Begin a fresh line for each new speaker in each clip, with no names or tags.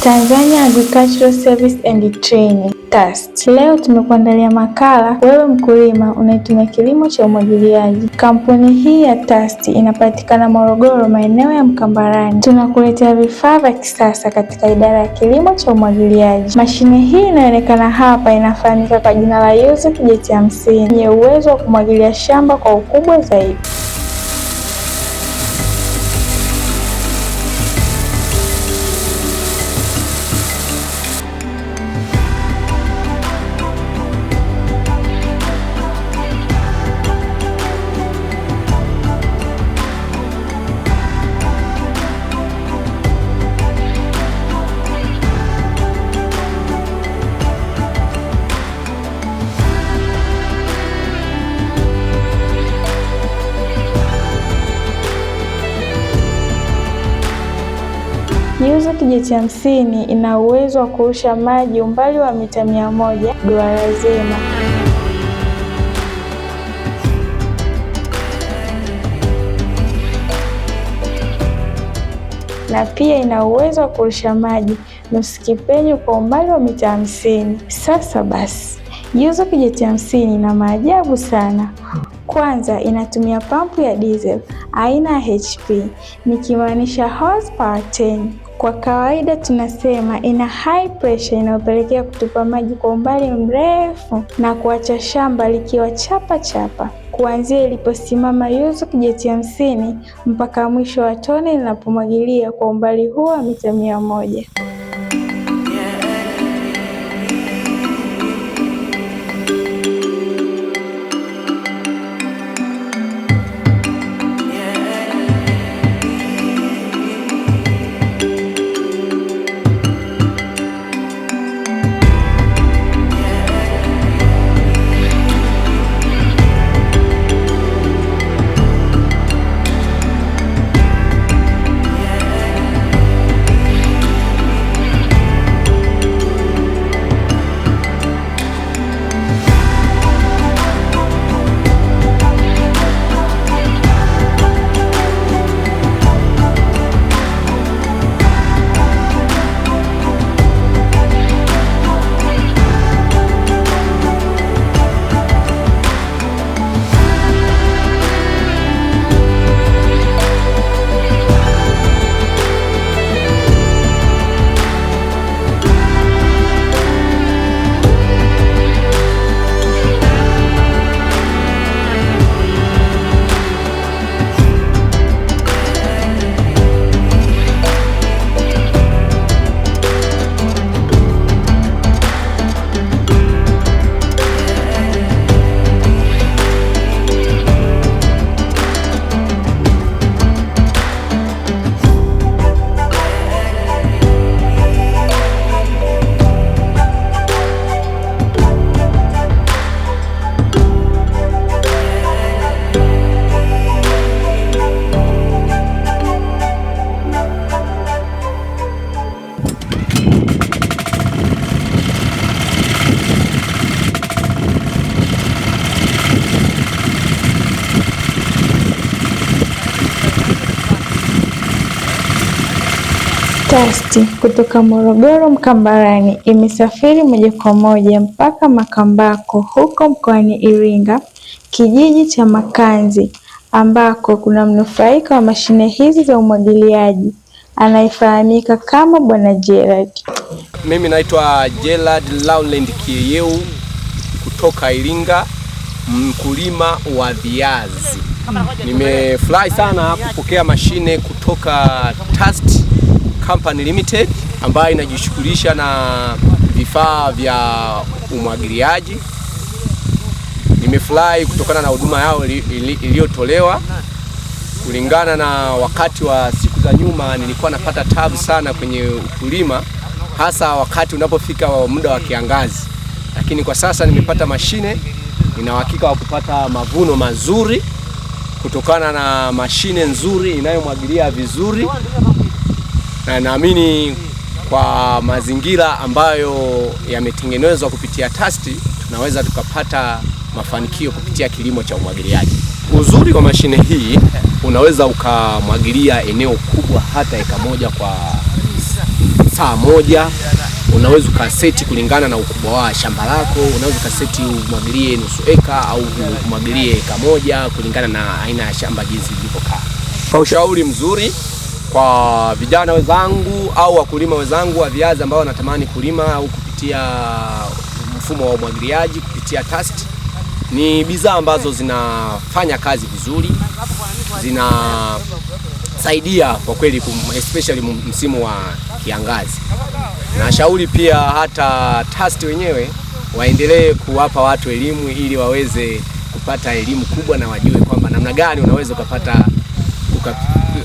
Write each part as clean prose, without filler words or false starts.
Tanzania Agricultural Service and Training TAST. Leo tumekuandalia makala wewe mkulima unayetumia kilimo cha umwagiliaji. Kampuni hii ya TAST inapatikana Morogoro, maeneo ya Mkambarani. Tunakuletea vifaa vya kisasa katika idara ya kilimo cha umwagiliaji. Mashine hii inayoonekana hapa inafahamika kwa jina la Yuzuki Jet 50 yenye uwezo wa kumwagilia shamba kwa ukubwa zaidi. Yuzuki Jet 50 ina uwezo wa kurusha maji umbali wa mita 100 duara zima. Na pia ina uwezo wa kurusha maji nusu kipenyo kwa umbali wa mita 50. Sasa basi, Yuzuki Jet 50 ina maajabu sana. Kwanza, inatumia pampu ya diesel aina ya HP, nikimaanisha horsepower 10. Kwa kawaida tunasema ina high pressure inayopelekea kutupa maji kwa umbali mrefu na kuacha shamba likiwa chapa chapa. Kuanzia iliposimama Yuzuki Jet 50 mpaka mwisho wa tone linapomwagilia kwa umbali huo wa mita 100. TAST kutoka Morogoro Mkambarani imesafiri moja kwa moja mpaka Makambako huko mkoani Iringa, kijiji cha Makanzi, ambako kuna mnufaika wa mashine hizi za umwagiliaji anayefahamika kama Bwana Gerald.
Mimi naitwa Gerald Laurent Kiyeu kutoka Iringa, mkulima wa viazi. Nimefurahi sana kupokea mashine kutoka TAST Company Limited ambayo inajishughulisha na vifaa vya umwagiliaji. Nimefurahi kutokana na huduma yao iliyotolewa. Kulingana na wakati wa siku za nyuma nilikuwa napata tabu sana kwenye ukulima, hasa wakati unapofika muda wa kiangazi. Lakini kwa sasa nimepata mashine, nina uhakika wa kupata mavuno mazuri kutokana na mashine nzuri inayomwagilia vizuri. Na naamini kwa mazingira ambayo yametengenezwa kupitia TAST tunaweza tukapata mafanikio kupitia kilimo cha umwagiliaji. Uzuri wa mashine hii, unaweza ukamwagilia eneo kubwa hata eka moja kwa saa moja. Unaweza ukaseti kulingana na ukubwa wa shamba lako. Unaweza ukaseti umwagilie nusu eka au umwagilie eka moja kulingana na aina ya shamba jinsi lilivyokaa. Kwa ushauri mzuri kwa vijana wenzangu au wakulima wenzangu wa viazi ambao wanatamani kulima au kupitia mfumo wa umwagiliaji kupitia TAST, ni bidhaa ambazo zinafanya kazi vizuri, zinasaidia kwa kweli, especially msimu wa kiangazi. Na shauri pia hata TAST wenyewe waendelee kuwapa watu elimu ili waweze kupata elimu kubwa na wajue kwamba namna gani unaweza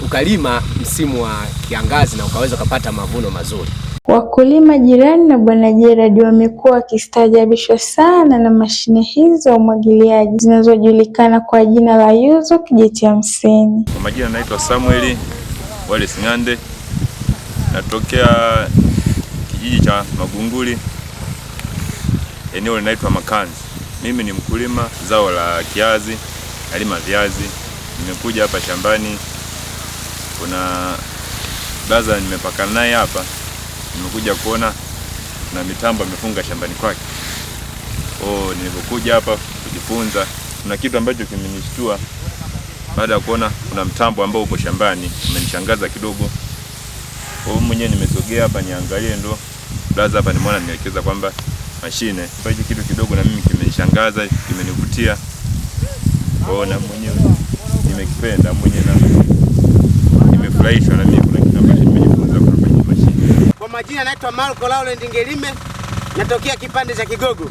ukalima msimu wa kiangazi na ukaweza kupata mavuno mazuri.
Wakulima jirani na Bwana Gerald wamekuwa wakistaajabishwa sana na mashine hizo za umwagiliaji zinazojulikana kwa jina la Yuzo KJ50.
Kwa majina naitwa Samuel Wale Sing'ande, natokea kijiji cha Magunguli, eneo linaitwa Makanzi. Mimi ni mkulima zao la kiazi, nalima viazi. Nimekuja hapa shambani, kuna baza nimepakana naye hapa, nimekuja kuona na mitambo amefunga shambani kwake. Nilipokuja hapa kujifunza, kuna kitu ambacho kimenishtua baada ya kuona kuna mtambo ambao uko shambani, umenishangaza kidogo. Mwenyewe nimesogea hapa niangalie, ndo baza hapa nimeona nielekeza kwamba mashine. Kwa hiyo kitu kidogo na mimi kimenishangaza, kimenivutia. Na mwenyewe nimekipenda mwenyewe na nimefurahishwa na mimi kuna kitu ambacho nimejifunza kutoka kwenye mashine.
Kwa majina naitwa Marco Laurent Ngelime, natokea kipande cha Kigogo.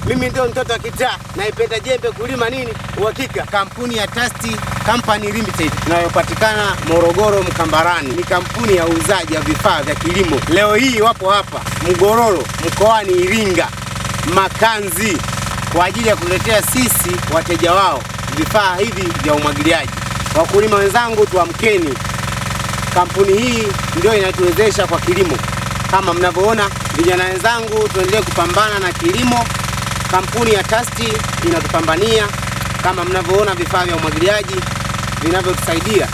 Mimi ndio mtoto wa kitaa, naipenda jembe kulima nini uhakika. Kampuni ya TAST Company Limited inayopatikana Morogoro Mkambarani, ni kampuni ya uuzaji wa vifaa vya kilimo. Leo hii wapo hapa Mgororo mkoani Iringa, Makanzi, kwa ajili ya kuletea sisi wateja wao vifaa hivi vya umwagiliaji. Wakulima wenzangu, tuamkeni. Kampuni hii ndio inatuwezesha kwa kilimo. Kama mnavyoona vijana wenzangu, tuendelee kupambana na kilimo. Kampuni ya TAST inatupambania, kama mnavyoona vifaa vya umwagiliaji vinavyotusaidia,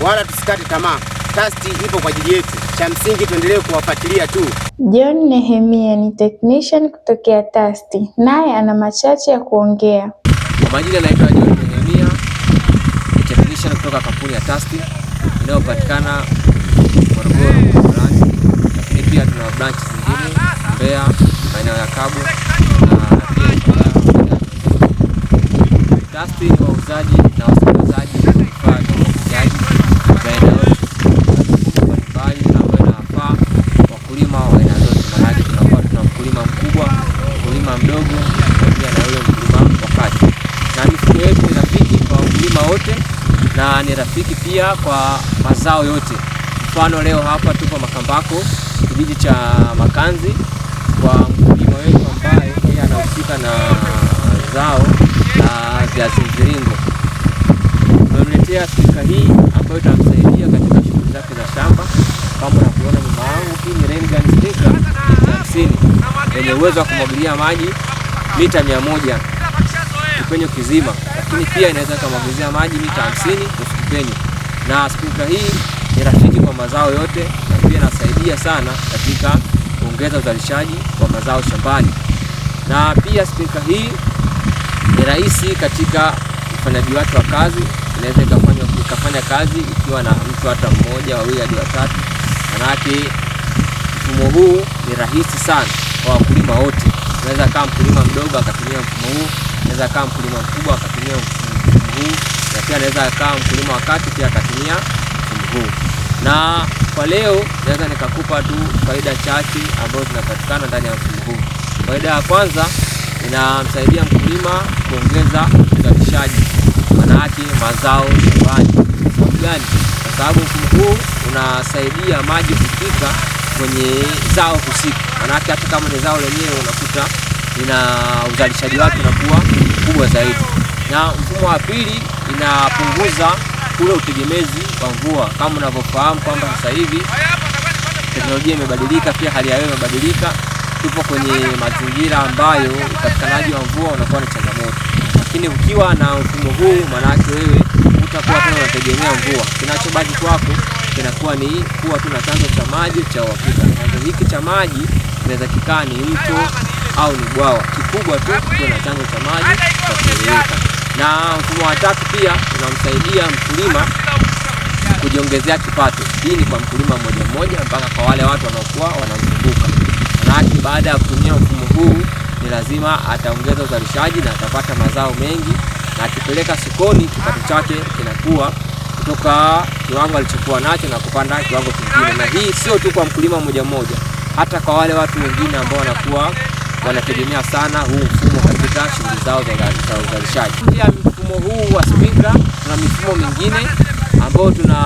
wala tusikate tamaa. TAST ipo kwa ajili yetu, cha msingi tuendelee kuwafuatilia tu.
John Nehemia ni technician kutokea TAST, naye ana machache ya kuongea.
Kwa majina naitwa John Nehemia, ni technician kutoka kampuni ya TAST inayopatikana Morogoro Mkambarani, lakini pia tuna branch zingine Mbeya, maeneo ya Kabu na pia TAST ni wauzaji na wasambazaji wa vifaa vya umwagiliaji maeneo mbalimbali ambayo inawafaa wakulima wa aina zote. Maana tunakuwa tuna mkulima mkubwa, mkulima mdogo na pia na yule mkulima wa kati. Na mifumo yetu ni rafiki kwa wakulima wote na ni rafiki pia kwa mazao yote. Mfano leo hapa tupo Makambako, kijiji cha Makanzi, kwa mkulima wetu ambaye yeye anahusika na zao la viazi mviringo. Tumemletea spika hii ambayo itamsaidia katika shughuli zake za shamba. Kama unavyoona nyuma yangu, hii ni rain gun spika 50 yenye uwezo wa kumwagilia maji mita 100 kipenyo kizima, lakini pia inaweza kumwagilia maji mita 50 nusu kipenyo. Na spika hii ni rafiki kwa mazao yote na pia inasaidia sana katika kuongeza uzalishaji wa mazao shambani. Na pia spika hii ni rahisi katika ufanyaji wake wa kazi, inaweza ikafanya kazi ikiwa na mtu hata mmoja, wawili hadi watatu. Manake mfumo huu ni rahisi sana kwa wakulima wote. Unaweza kama mkulima mdogo akatumia mfumo huu, unaweza kama mkulima mkubwa akatumia mfumo huu, na pia anaweza kama mkulima wa kati pia akatumia mfumo huu. Na kwa leo naweza nikakupa tu faida chache ambazo zinapatikana ndani ya mfumo huu. Faida ya kwanza, inamsaidia mkulima kuongeza uzalishaji, manake mazao shambani. Sababu gani? Kwa sababu mfumo huu unasaidia maji kufika kwenye zao husika. Manake hata kama ni zao lenyewe unakuta ina uzalishaji wake unakuwa kubwa zaidi. Na mfumo wa pili, inapunguza ule utegemezi wa mvua. Kama unavyofahamu kwamba sasa hivi teknolojia imebadilika, pia hali ya hewa imebadilika. Tupo kwenye mazingira ambayo upatikanaji wa mvua unakuwa ni changamoto. Lakini ukiwa na mfumo huu, maana yake wewe utakuwa tena unategemea mvua. Kinachobaki kwako kinakuwa ni kuwa tu na chanzo cha maji cha uhakika. Chanzo hiki cha maji inaweza kikaa ni mto au ni bwawa, kikubwa tu kuwa na chanzo cha maji cha kueleweka. Na mfumo wa tatu pia unamsaidia mkulima kujiongezea kipato. Hii ni kwa mkulima mmoja mmoja mpaka kwa wale watu wanaokuwa wanamzunguka. Maana baada ya kutumia mfumo huu ni lazima ataongeza uzalishaji na atapata mazao mengi, na akipeleka sokoni kipato chake kinakuwa kutoka kiwango alichokuwa nacho na kupanda kiwango kingine. Na hii sio tu kwa mkulima mmoja mmoja, hata kwa wale watu wengine ambao wanakuwa wanategemea sana huu mfumo katika shughuli zao za uzalishaji. Nje ya mfumo huu wa sprinkler tuna mifumo mingine ambao tuna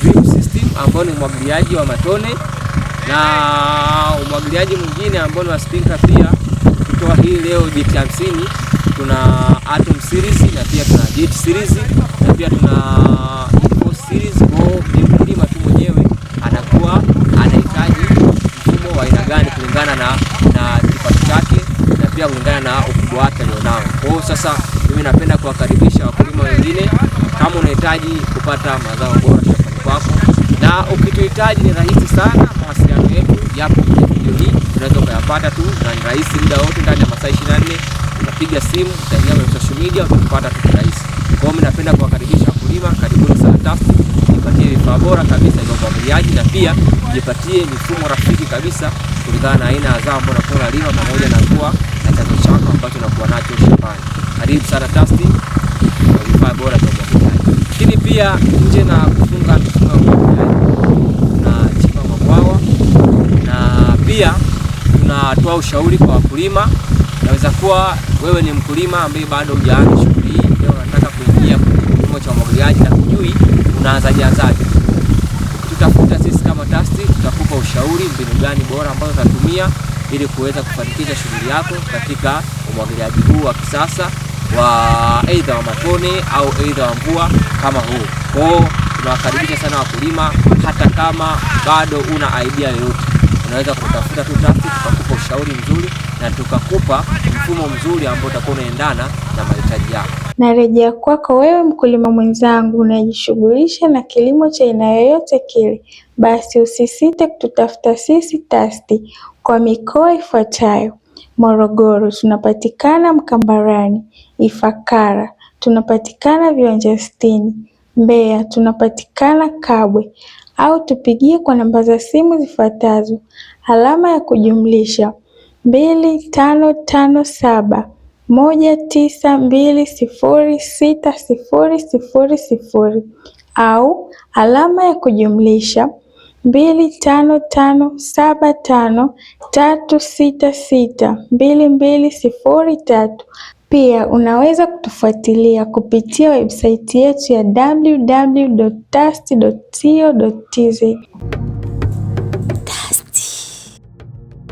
drip system ambao ni umwagiliaji wa matone, na umwagiliaji mwingine ambao ni wa sprinkler pia kutoa hii leo Jet 50. Tuna Atom series na pia tuna Jet series na pia tuna Force series. Kwa mkulima tu mwenyewe anakuwa anahitaji mfumo wa aina gani kulingana na kipato chake na pia kulingana na ukubwa wake alionao. Kwa hiyo sasa mimi napenda kuwakaribisha wakulima wengine, kama unahitaji kupata mazao bora shambani kwako na ukituhitaji, ni rahisi sana. Mawasiliano yetu yapo kwenye video hii, unaweza kuyapata tu na ni rahisi muda wote, ndani ya masaa 24 unapiga simu, utaingia kwenye social media utapata tu rahisi. Kwa hiyo mimi napenda kuwakaribisha wakulima, karibuni sana TASTI, jipatie vifaa bora kabisa vya umwagiliaji na pia jipatie mifumo rafiki kabisa kulingana na aina ya zao ambalo unakuwa unalima pamoja na kuwa na chanzo chako ambacho unakuwa nacho shambani. Karibu sana TASTI kwa vifaa bora vya umwagiliaji. Lakini pia nje na kufunga mifumo ya umwagiliaji, tunachimba mabwawa na pia tunatoa ushauri kwa wakulima. Naweza kuwa wewe ni mkulima ambaye bado hujaanza shughuli hii, leo unataka kuingia kwenye kilimo cha umwagiliaji na hujui unaanzaje. Tutafuta sisi kama TASTI, tutakupa ushauri mbinu gani bora ambazo utatumia ili kuweza kufanikisha shughuli yako katika umwagiliaji huu wa kisasa wa aidha wa matone au aidha wa mvua kama huu. Kwa hiyo tunawakaribisha sana wakulima, hata kama bado una idea yoyote, unaweza kutafuta tu TASTI, tukakupa ushauri mzuri na tukakupa mfumo mzuri ambao utakuwa unaendana na mahitaji yako.
Narejea kwako wewe mkulima mwenzangu unajishughulisha na kilimo cha aina yoyote kile, basi usisite kututafuta sisi TASTI kwa mikoa ifuatayo: Morogoro tunapatikana Mkambarani, Ifakara tunapatikana Viwanja 60, Mbeya tunapatikana Kabwe, au tupigie kwa namba za simu zifuatazo: +255719206000 au +255753662203. Pia unaweza kutufuatilia kupitia website yetu ya www.tasti.co.tz.